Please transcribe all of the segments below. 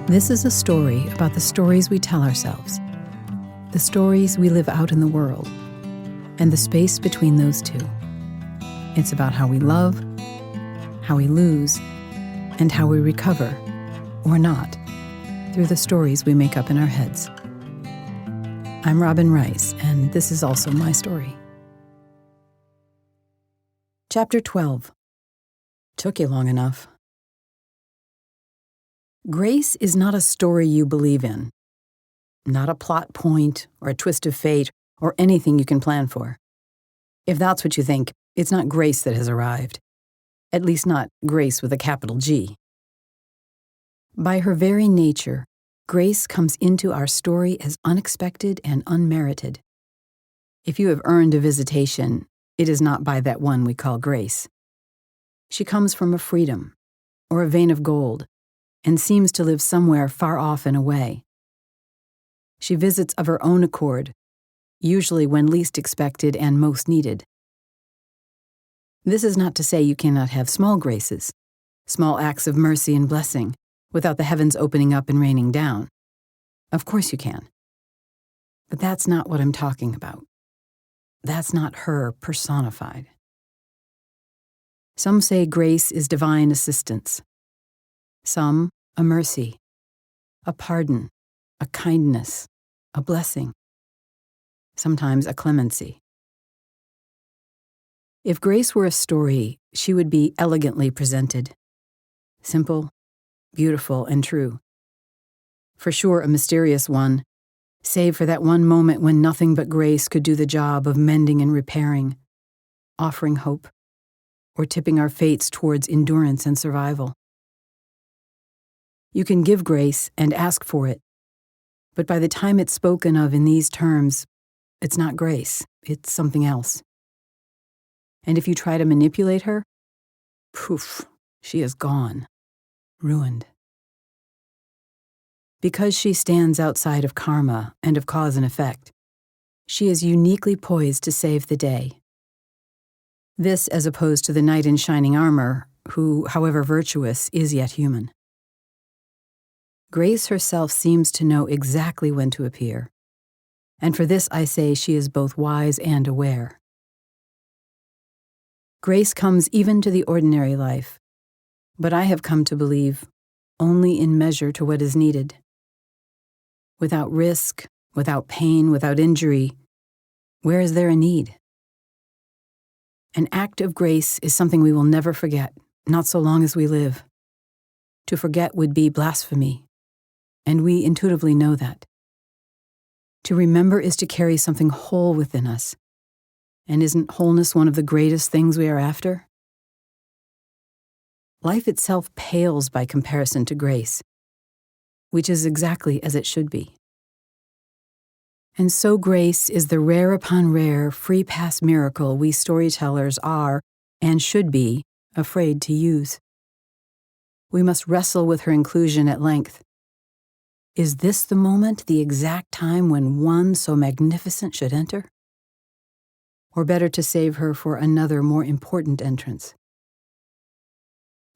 This is a story about the stories we tell ourselves, the stories we live out in the world, and the space between those two. It's about how we love, how we lose, and how we recover, or not, through the stories we make up in our heads. I'm Robin Rice, and this is also my story. Chapter 12. Took you long enough. Grace is not a story you believe in, not a plot point or a twist of fate or anything you can plan for. If that's what you think, it's not grace that has arrived, at least not grace with a capital G. By her very nature, grace comes into our story as unexpected and unmerited. If you have earned a visitation, it is not by that one we call grace. She comes from a freedom or a vein of gold, and seems to live somewhere far off and away. She visits of her own accord, usually when least expected and most needed. This is not to say you cannot have small graces, small acts of mercy and blessing, without the heavens opening up and raining down. Of course you can. But that's not what I'm talking about. That's not her personified. Some say grace is divine assistance. Some, a mercy, a pardon, a kindness, a blessing, sometimes a clemency. If grace were a story, she would be elegantly presented. Simple, beautiful, and true. For sure a mysterious one, save for that one moment when nothing but grace could do the job of mending and repairing, offering hope, or tipping our fates towards endurance and survival. You can give grace and ask for it, but by the time it's spoken of in these terms, it's not grace, it's something else. And if you try to manipulate her, poof, she is gone, ruined. Because she stands outside of karma and of cause and effect, she is uniquely poised to save the day. This as opposed to the knight in shining armor, who, however virtuous, is yet human. Grace herself seems to know exactly when to appear, and for this I say she is both wise and aware. Grace comes even to the ordinary life, but I have come to believe only in measure to what is needed. Without risk, without pain, without injury, where is there a need? An act of grace is something we will never forget, not so long as we live. To forget would be blasphemy. And we intuitively know that. To remember is to carry something whole within us. And isn't wholeness one of the greatest things we are after? Life itself pales by comparison to grace, which is exactly as it should be. And so grace is the rare upon rare, free pass miracle we storytellers are, and should be, afraid to use. We must wrestle with her inclusion at length. Is this the moment, the exact time when one so magnificent should enter? Or better to save her for another more important entrance?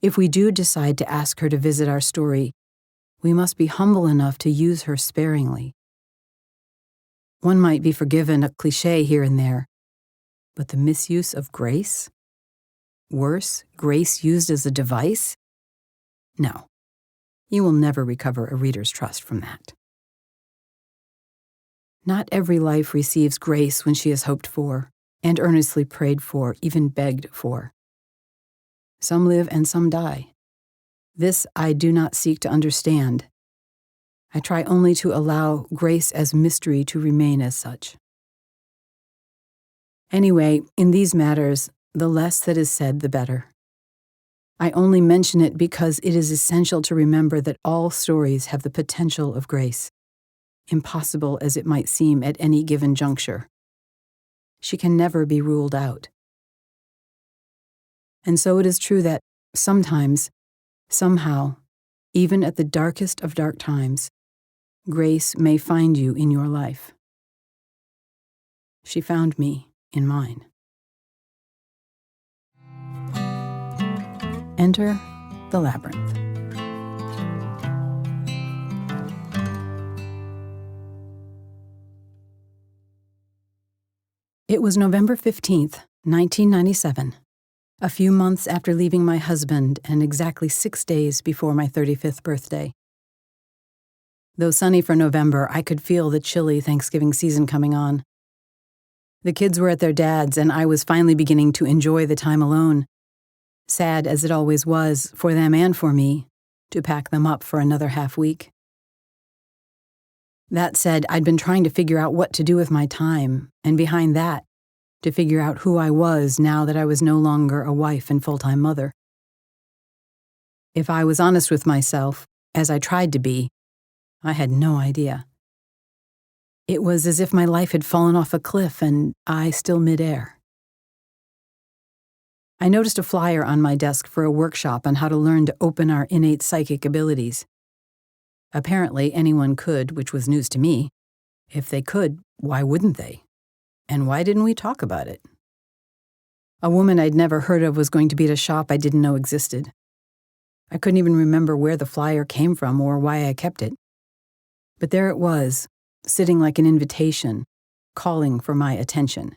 If we do decide to ask her to visit our story, we must be humble enough to use her sparingly. One might be forgiven a cliché here and there, but the misuse of grace? Worse, grace used as a device? No. You will never recover a reader's trust from that. Not every life receives grace when she is hoped for, and earnestly prayed for, even begged for. Some live and some die. This I do not seek to understand. I try only to allow grace as mystery to remain as such. Anyway, in these matters, the less that is said, the better. I only mention it because it is essential to remember that all stories have the potential of grace, impossible as it might seem at any given juncture. She can never be ruled out. And so it is true that sometimes, somehow, even at the darkest of dark times, grace may find you in your life. She found me in mine. Enter the labyrinth. It was November 15th, 1997, a few months after leaving my husband and exactly 6 days before my 35th birthday. Though sunny for November, I could feel the chilly Thanksgiving season coming on. The kids were at their dad's, and I was finally beginning to enjoy the time alone, sad as it always was, for them and for me, to pack them up for another half week. That said, I'd been trying to figure out what to do with my time, and behind that, to figure out who I was now that I was no longer a wife and full-time mother. If I was honest with myself, as I tried to be, I had no idea. It was as if my life had fallen off a cliff and I still midair. I noticed a flyer on my desk for a workshop on how to learn to open our innate psychic abilities. Apparently, anyone could, which was news to me. If they could, why wouldn't they? And why didn't we talk about it? A woman I'd never heard of was going to be at a shop I didn't know existed. I couldn't even remember where the flyer came from or why I kept it. But there it was, sitting like an invitation, calling for my attention.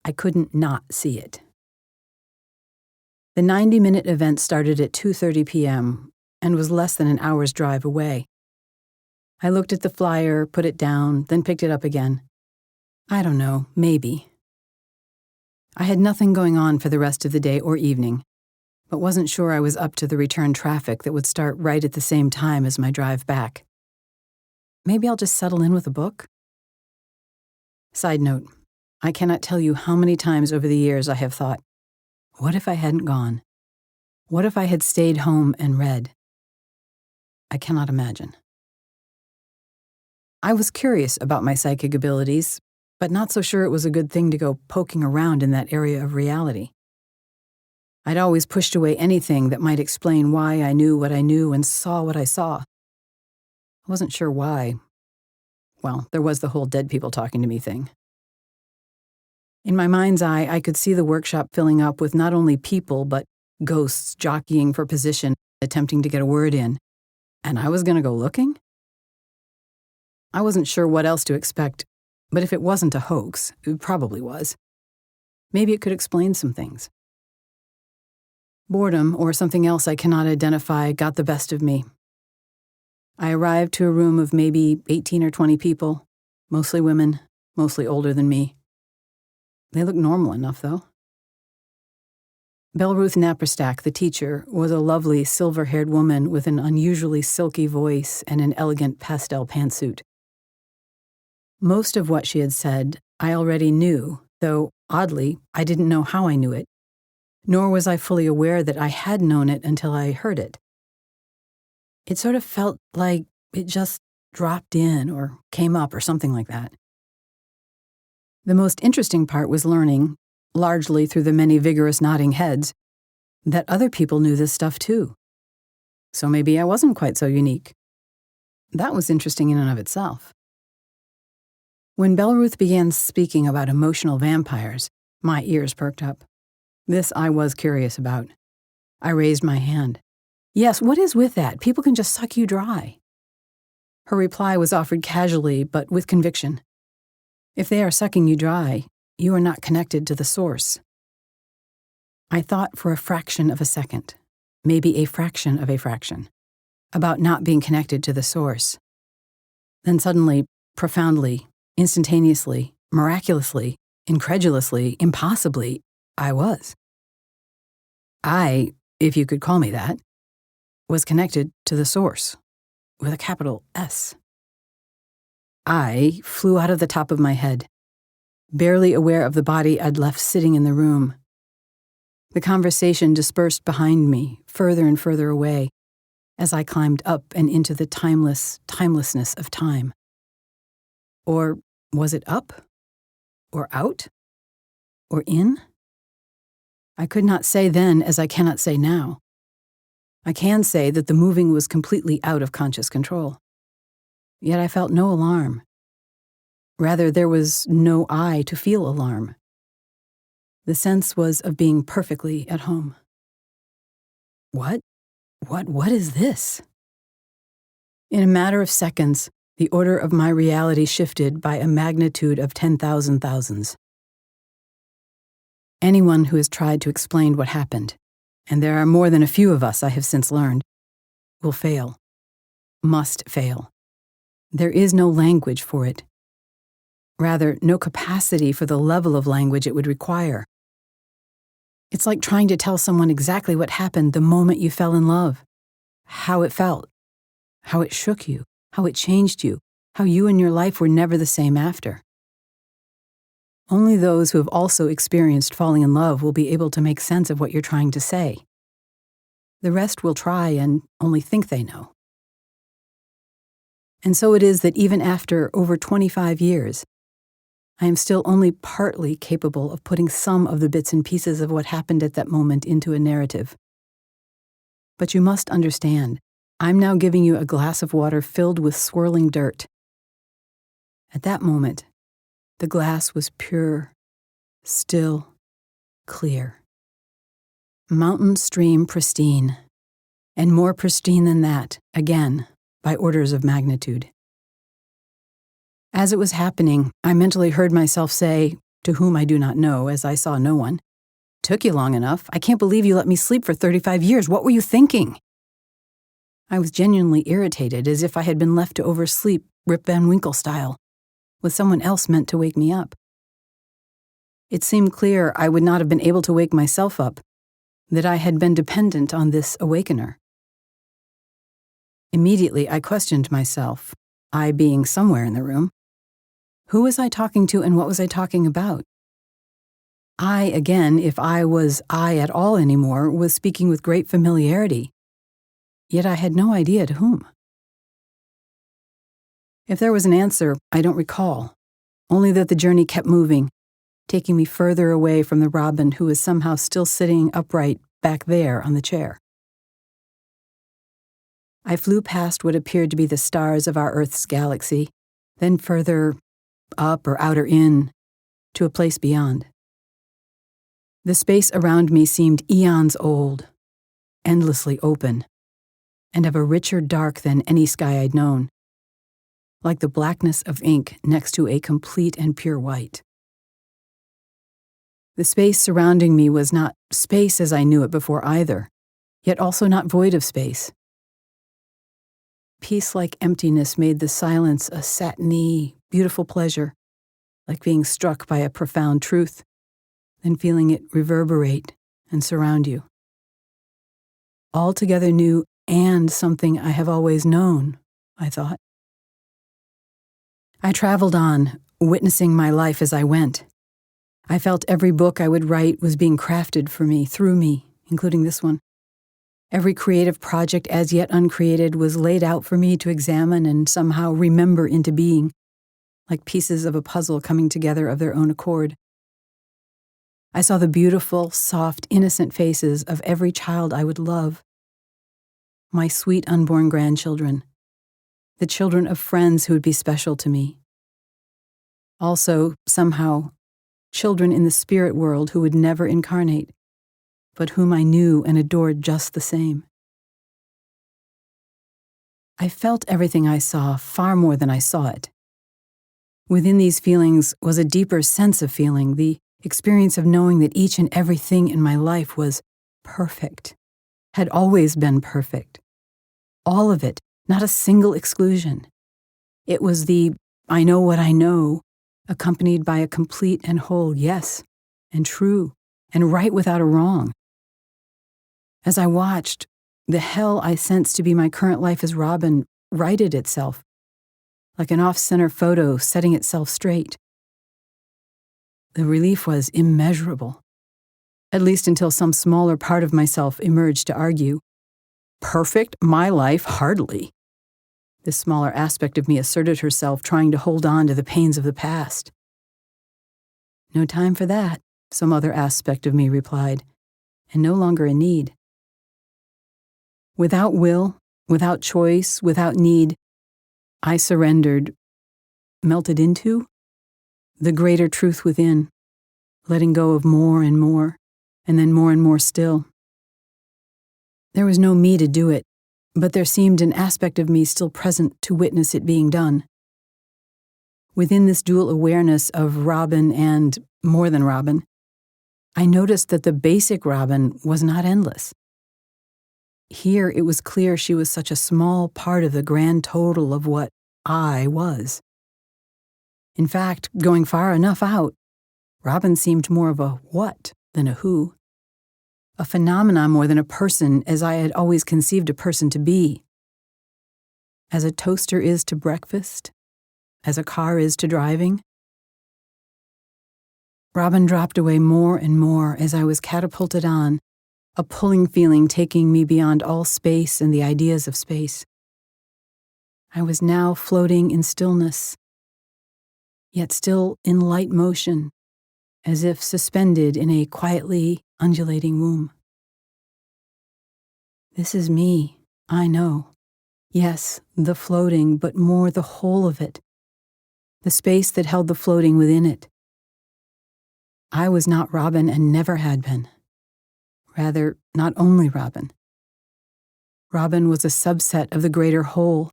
I couldn't not see it. The 90-minute event started at 2:30 p.m., and was less than an hour's drive away. I looked at the flyer, put it down, then picked it up again. I don't know, maybe. I had nothing going on for the rest of the day or evening, but wasn't sure I was up to the return traffic that would start right at the same time as my drive back. Maybe I'll just settle in with a book? Side note, I cannot tell you how many times over the years I have thought, what if I hadn't gone? What if I had stayed home and read? I cannot imagine. I was curious about my psychic abilities, but not so sure it was a good thing to go poking around in that area of reality. I'd always pushed away anything that might explain why I knew what I knew and saw what I saw. I wasn't sure why. Well, there was the whole dead people talking to me thing. In my mind's eye, I could see the workshop filling up with not only people, but ghosts jockeying for position, attempting to get a word in. And I was going to go looking? I wasn't sure what else to expect, but if it wasn't a hoax, it probably was. Maybe it could explain some things. Boredom, or something else I cannot identify, got the best of me. I arrived to a room of maybe 18 or 20 people, mostly women, mostly older than me. They looked normal enough, though. Belruth Naperstack, the teacher, was a lovely silver-haired woman with an unusually silky voice and an elegant pastel pantsuit. Most of what she had said I already knew, though, oddly, I didn't know how I knew it, nor was I fully aware that I had known it until I heard it. It sort of felt like it just dropped in or came up or something like that. The most interesting part was learning, largely through the many vigorous nodding heads, that other people knew this stuff too. So maybe I wasn't quite so unique. That was interesting in and of itself. When Belruth began speaking about emotional vampires, my ears perked up. This I was curious about. I raised my hand. Yes, what is with that? People can just suck you dry. Her reply was offered casually, but with conviction. If they are sucking you dry, you are not connected to the source. I thought for a fraction of a second, maybe a fraction of a fraction, about not being connected to the source. Then suddenly, profoundly, instantaneously, miraculously, incredulously, impossibly, I was. I, if you could call me that, was connected to the source, with a capital S. I flew out of the top of my head, barely aware of the body I'd left sitting in the room. The conversation dispersed behind me, further and further away, as I climbed up and into the timelessness of time. Or was it up? Or out? Or in? I could not say then as I cannot say now. I can say that the moving was completely out of conscious control. Yet I felt no alarm. Rather, there was no I to feel alarm. The sense was of being perfectly at home. What is this? In a matter of seconds, The order of my reality shifted by a magnitude of 10,000 thousands. Anyone who has tried to explain what happened, and there are more than a few of us I have since learned, will fail. Must fail. There is no language for it. Rather, no capacity for the level of language it would require. It's like trying to tell someone exactly what happened the moment you fell in love, how it felt, how it shook you, how it changed you, how you and your life were never the same after. Only those who have also experienced falling in love will be able to make sense of what you're trying to say. The rest will try and only think they know. And so it is that even after over 25 years, I am still only partly capable of putting some of the bits and pieces of what happened at that moment into a narrative. But you must understand, I'm now giving you a glass of water filled with swirling dirt. At that moment, the glass was pure, still, clear. Mountain stream pristine, and more pristine than that, again, by orders of magnitude. As it was happening, I mentally heard myself say, to whom I do not know, as I saw no one, "Took you long enough. I can't believe you let me sleep for 35 years. What were you thinking?" I was genuinely irritated, as if I had been left to oversleep, Rip Van Winkle style, with someone else meant to wake me up. It seemed clear I would not have been able to wake myself up, that I had been dependent on this awakener. Immediately, I questioned myself, I being somewhere in the room. Who was I talking to and what was I talking about? I, again, if I was I at all anymore, was speaking with great familiarity, yet I had no idea to whom. If there was an answer, I don't recall, only that the journey kept moving, taking me further away from the Robin who was somehow still sitting upright back there on the chair. I flew past what appeared to be the stars of our Earth's galaxy, then further up or out or in, to a place beyond. The space around me seemed eons old, endlessly open, and of a richer dark than any sky I'd known, like the blackness of ink next to a complete and pure white. The space surrounding me was not space as I knew it before either, yet also not void of space. Peace-like emptiness made the silence a satiny, beautiful pleasure, like being struck by a profound truth, then feeling it reverberate and surround you. Altogether new and something I have always known, I thought. I traveled on, witnessing my life as I went. I felt every book I would write was being crafted for me, through me, including this one. Every creative project as yet uncreated was laid out for me to examine and somehow remember into being, like pieces of a puzzle coming together of their own accord. I saw the beautiful, soft, innocent faces of every child I would love. My sweet unborn grandchildren, the children of friends who would be special to me. Also, somehow, children in the spirit world who would never incarnate, but whom I knew and adored just the same. I felt everything I saw far more than I saw it. Within these feelings was a deeper sense of feeling, the experience of knowing that each and everything in my life was perfect, had always been perfect. All of it, not a single exclusion. It was the I know what I know, accompanied by a complete and whole yes, and true, and right without a wrong. As I watched, the hell I sensed to be my current life as Robin righted itself, like an off-center photo setting itself straight. The relief was immeasurable, at least until some smaller part of myself emerged to argue. Perfect? My life? Hardly. This smaller aspect of me asserted herself, trying to hold on to the pains of the past. No time for that, some other aspect of me replied, and no longer a need. Without will, without choice, without need, I surrendered, melted into, the greater truth within, letting go of more and then more and more still. There was no me to do it, but there seemed an aspect of me still present to witness it being done. Within this dual awareness of Robin and more than Robin, I noticed that the basic Robin was not endless. Here it was clear she was such a small part of the grand total of what I was. In fact, going far enough out, Robin seemed more of a what than a who. A phenomenon more than a person, as I had always conceived a person to be. As a toaster is to breakfast, as a car is to driving. Robin dropped away more and more as I was catapulted on, a pulling feeling taking me beyond all space and the ideas of space. I was now floating in stillness, yet still in light motion, as if suspended in a quietly undulating womb. This is me, I know. Yes, the floating, but more the whole of it. The space that held the floating within it. I was not Robin and never had been. Rather, not only Robin. Robin was a subset of the greater whole,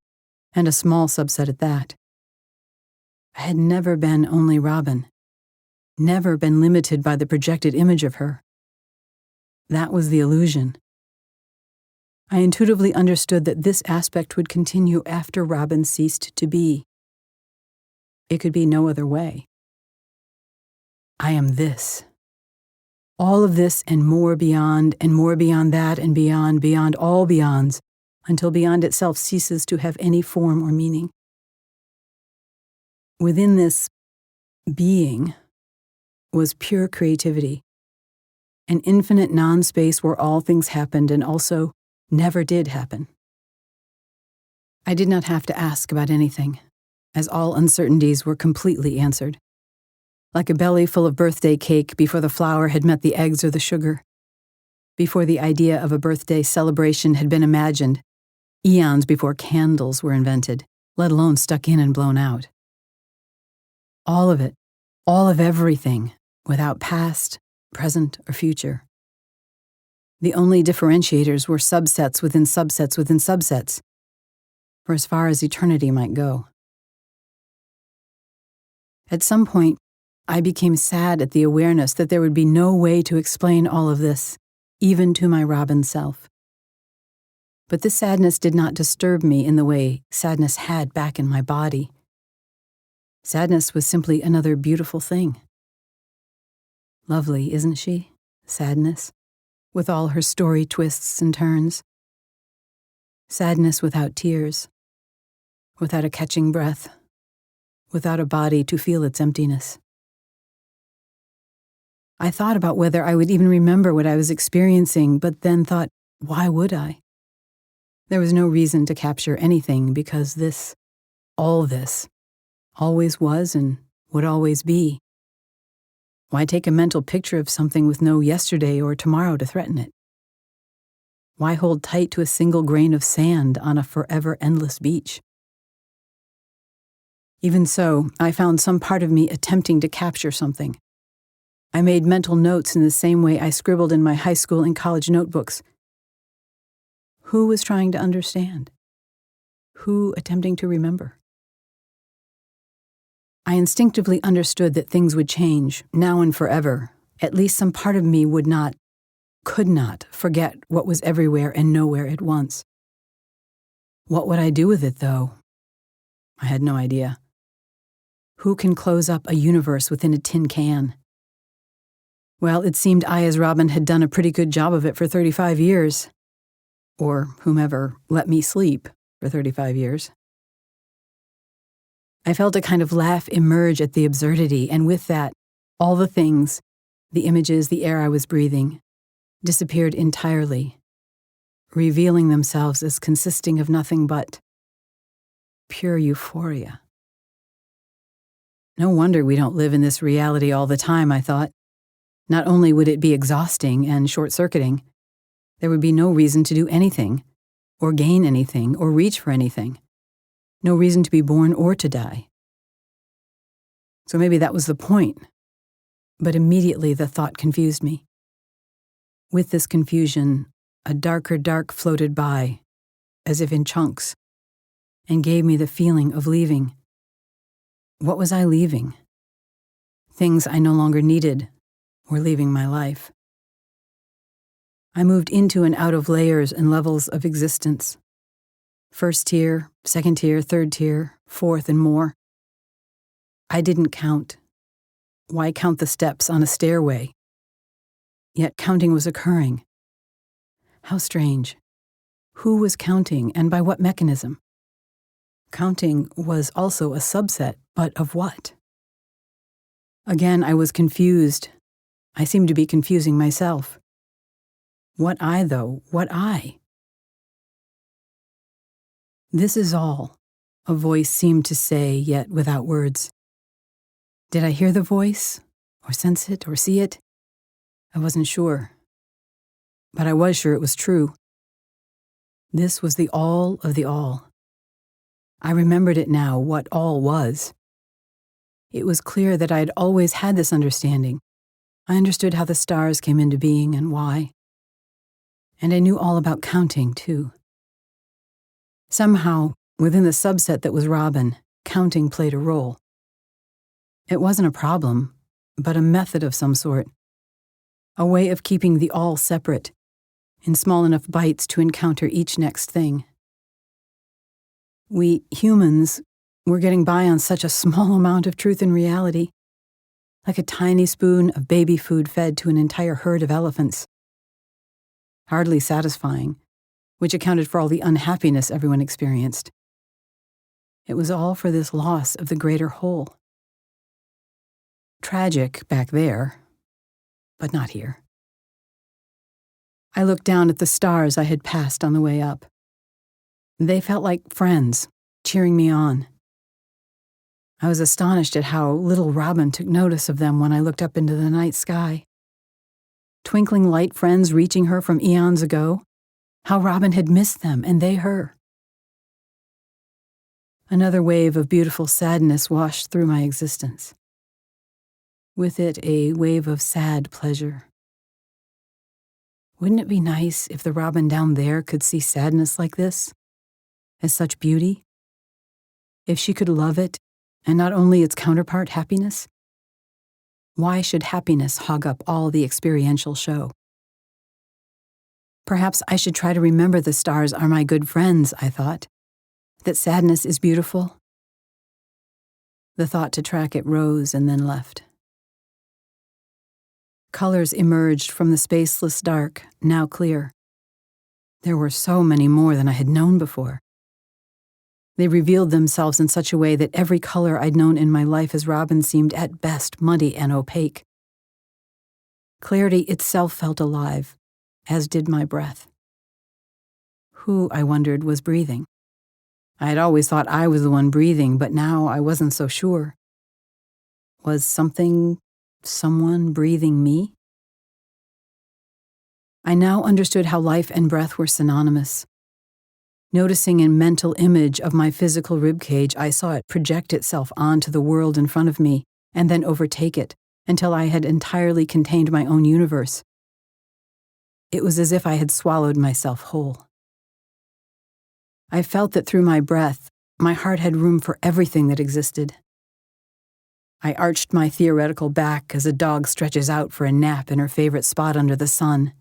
and a small subset at that. I had never been only Robin. Never been limited by the projected image of her. That was the illusion. I intuitively understood that this aspect would continue after Robin ceased to be. It could be no other way. I am this. All of this and more beyond that and beyond all beyonds, until beyond itself ceases to have any form or meaning. Within this being was pure creativity, an infinite non-space where all things happened and also never did happen. I did not have to ask about anything, as all uncertainties were completely answered. Like a belly full of birthday cake before the flour had met the eggs or the sugar, before the idea of a birthday celebration had been imagined, eons before candles were invented, let alone stuck in and blown out. All of it, all of everything, without past, present, or future. The only differentiators were subsets within subsets within subsets, for as far as eternity might go. At some point, I became sad at the awareness that there would be no way to explain all of this, even to my Robin self. But this sadness did not disturb me in the way sadness had back in my body. Sadness was simply another beautiful thing. Lovely, isn't she? Sadness, with all her story twists and turns. Sadness without tears, without a catching breath, without a body to feel its emptiness. I thought about whether I would even remember what I was experiencing, but then thought, why would I? There was no reason to capture anything because this, always was and would always be. Why take a mental picture of something with no yesterday or tomorrow to threaten it? Why hold tight to a single grain of sand on a forever endless beach? Even so, I found some part of me attempting to capture something. I made mental notes in the same way I scribbled in my high school and college notebooks. Who was trying to understand? Who attempting to remember? I instinctively understood that things would change, now and forever. At least some part of me could not forget what was everywhere and nowhere at once. What would I do with it, though? I had no idea. Who can close up a universe within a tin can? Well, it seemed I, as Robin, had done a pretty good job of it for 35 years. Or whomever let me sleep for 35 years. I felt a kind of laugh emerge at the absurdity, and with that, all the things, the images, the air I was breathing, disappeared entirely, revealing themselves as consisting of nothing but pure euphoria. No wonder we don't live in this reality all the time, I thought. Not only would it be exhausting and short-circuiting, there would be no reason to do anything, or gain anything, or reach for anything. No reason to be born or to die. So maybe that was the point. But immediately the thought confused me. With this confusion, a darker dark floated by, as if in chunks, and gave me the feeling of leaving. What was I leaving? Things I no longer needed were leaving my life. I moved into and out of layers and levels of existence. First tier, second tier, third tier, fourth, and more. I didn't count. Why count the steps on a stairway? Yet counting was occurring. How strange. Who was counting, and by what mechanism? Counting was also a subset, but of what? Again, I was confused. I seemed to be confusing myself. What I, though? What I? This is all, a voice seemed to say, yet without words. Did I hear the voice, or sense it, or see it? I wasn't sure. But I was sure it was true. This was the all of the all. I remembered it now, what all was. It was clear that I had always had this understanding. I understood how the stars came into being and why. And I knew all about counting, too. Somehow, within the subset that was Robin, counting played a role. It wasn't a problem, but a method of some sort. A way of keeping the all separate, in small enough bites to encounter each next thing. We humans were getting by on such a small amount of truth and reality, like a tiny spoon of baby food fed to an entire herd of elephants. Hardly satisfying, which accounted for all the unhappiness everyone experienced. It was all for this loss of the greater whole. Tragic back there, but not here. I looked down at the stars I had passed on the way up. They felt like friends, cheering me on. I was astonished at how little Robin took notice of them when I looked up into the night sky. Twinkling light friends reaching her from eons ago, how Robin had missed them and they her. Another wave of beautiful sadness washed through my existence. With it, a wave of sad pleasure. Wouldn't it be nice if the Robin down there could see sadness like this, as such beauty? If she could love it, and not only its counterpart, happiness? Why should happiness hog up all the experiential show? Perhaps I should try to remember the stars are my good friends, I thought. That sadness is beautiful. The thought to track it rose and then left. Colors emerged from the spaceless dark, now clear. There were so many more than I had known before. They revealed themselves in such a way that every color I'd known in my life as Robin seemed at best muddy and opaque. Clarity itself felt alive, as did my breath. Who, I wondered, was breathing? I had always thought I was the one breathing, but now I wasn't so sure. Was someone breathing me? I now understood how life and breath were synonymous. Noticing a mental image of my physical ribcage, I saw it project itself onto the world in front of me and then overtake it until I had entirely contained my own universe. It was as if I had swallowed myself whole. I felt that through my breath, my heart had room for everything that existed. I arched my theoretical back as a dog stretches out for a nap in her favorite spot under the sun.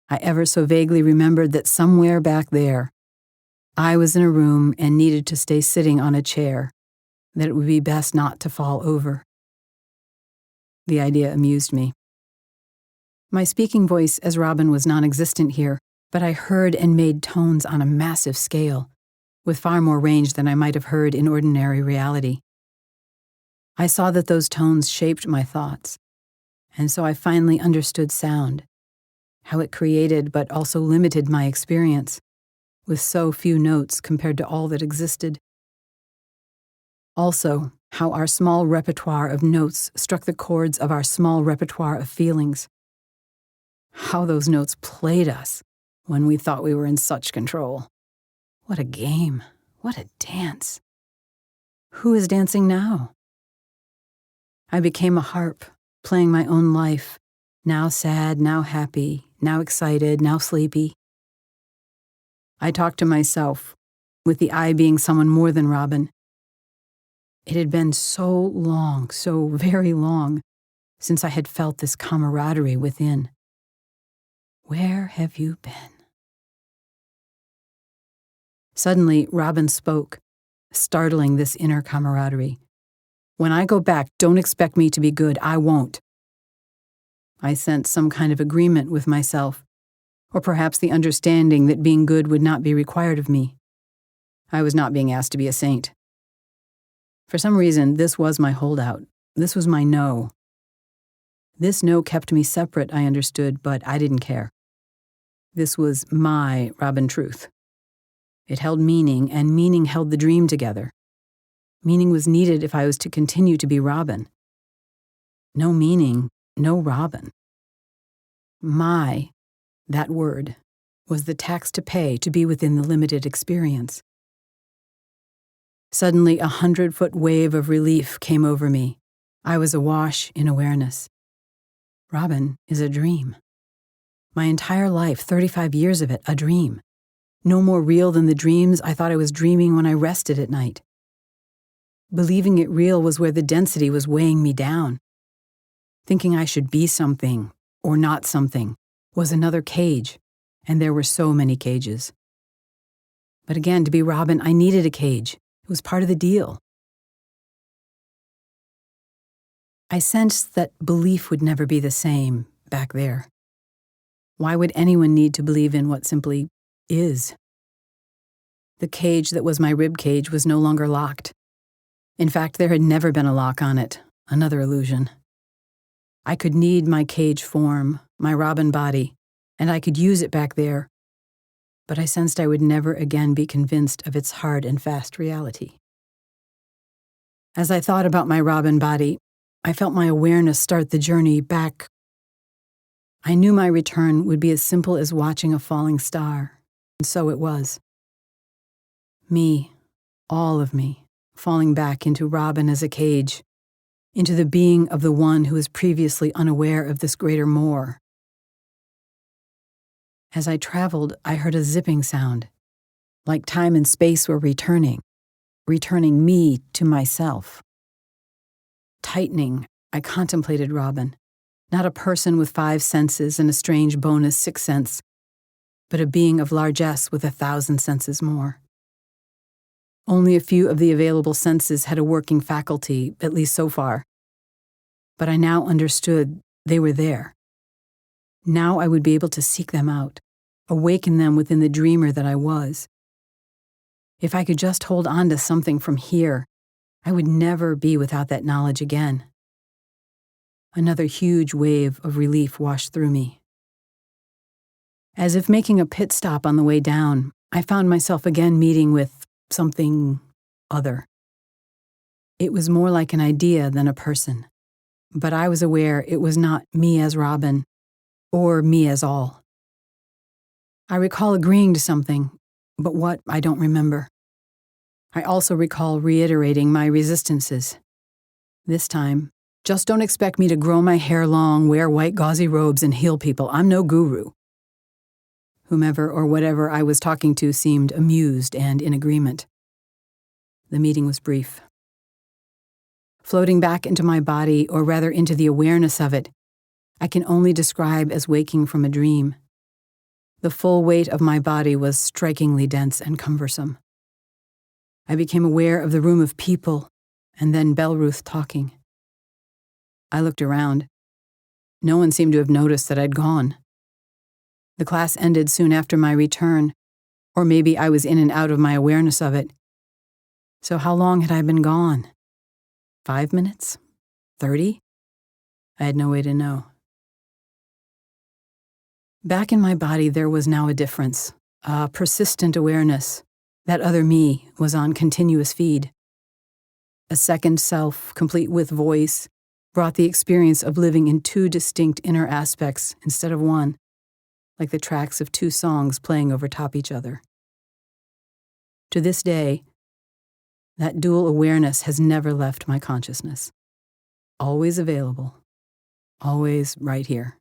I ever so vaguely remembered that somewhere back there, I was in a room and needed to stay sitting on a chair, that it would be best not to fall over. The idea amused me. My speaking voice as Robin was non-existent here, but I heard and made tones on a massive scale, with far more range than I might have heard in ordinary reality. I saw that those tones shaped my thoughts, and so I finally understood sound, how it created but also limited my experience, with so few notes compared to all that existed. Also, how our small repertoire of notes struck the chords of our small repertoire of feelings. How those notes played us when we thought we were in such control. What a game. What a dance. Who is dancing now? I became a harp, playing my own life, now sad, now happy, now excited, now sleepy. I talked to myself, with the I being someone more than Robin. It had been so long, so very long, since I had felt this camaraderie within. Where have you been? Suddenly, Robin spoke, startling this inner camaraderie. When I go back, don't expect me to be good. I won't. I sensed some kind of agreement with myself, or perhaps the understanding that being good would not be required of me. I was not being asked to be a saint. For some reason, this was my holdout. This was my no. This no kept me separate, I understood, but I didn't care. This was my Robin truth. It held meaning, and meaning held the dream together. Meaning was needed if I was to continue to be Robin. No meaning, no Robin. My, that word, was the tax to pay to be within the limited experience. Suddenly, a 100-foot wave of relief came over me. I was awash in awareness. Robin is a dream. My entire life, 35 years of it, a dream. No more real than the dreams I thought I was dreaming when I rested at night. Believing it real was where the density was weighing me down. Thinking I should be something, or not something, was another cage, and there were so many cages. But again, to be Robin, I needed a cage. It was part of the deal. I sensed that belief would never be the same back there. Why would anyone need to believe in what simply is? The cage that was my rib cage was no longer locked. In fact, there had never been a lock on it, another illusion. I could need my cage form, my Robin body, and I could use it back there, but I sensed I would never again be convinced of its hard and fast reality. As I thought about my Robin body, I felt my awareness start the journey back. I knew my return would be as simple as watching a falling star, and so it was. Me, all of me, falling back into Robin as a cage, into the being of the one who was previously unaware of this greater more. As I traveled, I heard a zipping sound, like time and space were returning me to myself. Tightening, I contemplated Robin, not a person with 5 senses and a strange bonus 6th sense, but a being of largesse with 1,000 senses more. Only a few of the available senses had a working faculty, at least so far. But I now understood they were there. Now I would be able to seek them out, awaken them within the dreamer that I was. If I could just hold on to something from here, I would never be without that knowledge again. Another huge wave of relief washed through me. As if making a pit stop on the way down, I found myself again meeting with something other. It was more like an idea than a person, but I was aware it was not me as Robin, or me as all. I recall agreeing to something, but what, I don't remember. I also recall reiterating my resistances. This time, just don't expect me to grow my hair long, wear white gauzy robes, and heal people. I'm no guru. Whomever or whatever I was talking to seemed amused and in agreement. The meeting was brief. Floating back into my body, or rather into the awareness of it, I can only describe as waking from a dream. The full weight of my body was strikingly dense and cumbersome. I became aware of the room of people, and then Belruth talking. I looked around. No one seemed to have noticed that I'd gone. The class ended soon after my return, or maybe I was in and out of my awareness of it. So how long had I been gone? 5 minutes? 30? I had no way to know. Back in my body there was now a difference, a persistent awareness. That other me was on continuous feed. A second self, complete with voice, brought the experience of living in 2 distinct inner aspects instead of one, like the tracks of 2 songs playing over top each other. To this day, that dual awareness has never left my consciousness. Always available, always right here.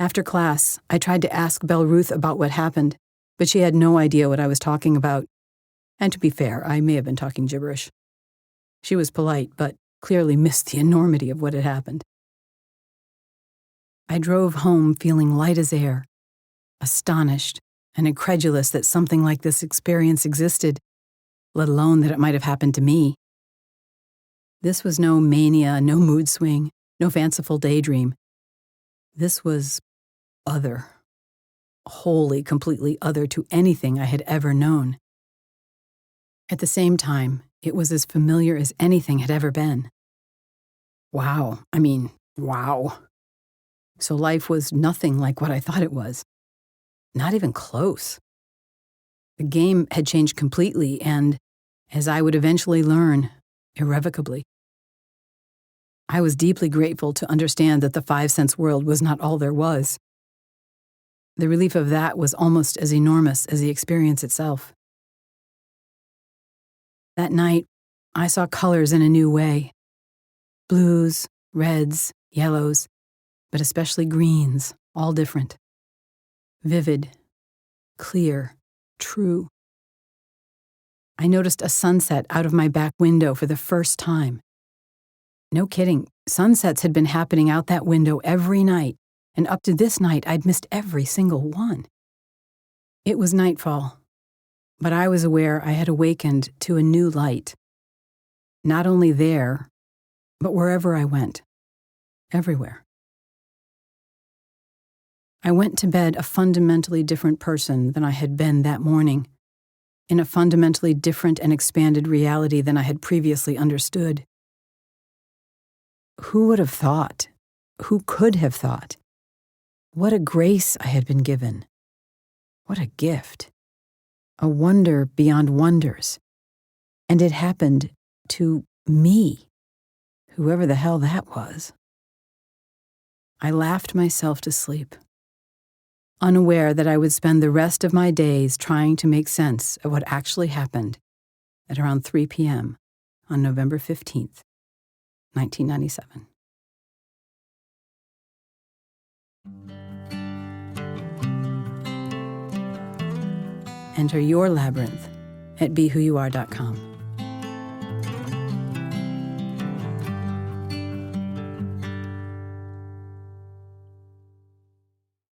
After class, I tried to ask Belle Ruth about what happened, but she had no idea what I was talking about. And to be fair, I may have been talking gibberish. She was polite, but clearly missed the enormity of what had happened. I drove home feeling light as air, astonished and incredulous that something like this experience existed, let alone that it might have happened to me. This was no mania, no mood swing, no fanciful daydream. This was other, wholly, completely other to anything I had ever known. At the same time, it was as familiar as anything had ever been. Wow. So life was nothing like what I thought it was. Not even close. The game had changed completely and, as I would eventually learn, irrevocably. I was deeply grateful to understand that the 5-sense world was not all there was. The relief of that was almost as enormous as the experience itself. That night, I saw colors in a new way. Blues, reds, yellows, but especially greens, all different. Vivid, clear, true. I noticed a sunset out of my back window for the first time. No kidding, sunsets had been happening out that window every night, and up to this night I'd missed every single one. It was nightfall, but I was aware I had awakened to a new light. Not only there, but wherever I went, everywhere. I went to bed a fundamentally different person than I had been that morning, in a fundamentally different and expanded reality than I had previously understood. Who would have thought? Who could have thought? What a grace I had been given. What a gift. A wonder beyond wonders. And it happened to me, whoever the hell that was. I laughed myself to sleep, unaware that I would spend the rest of my days trying to make sense of what actually happened at around 3 p.m. on November 15th, 1997. Enter your labyrinth at BeWhoYouAre.com.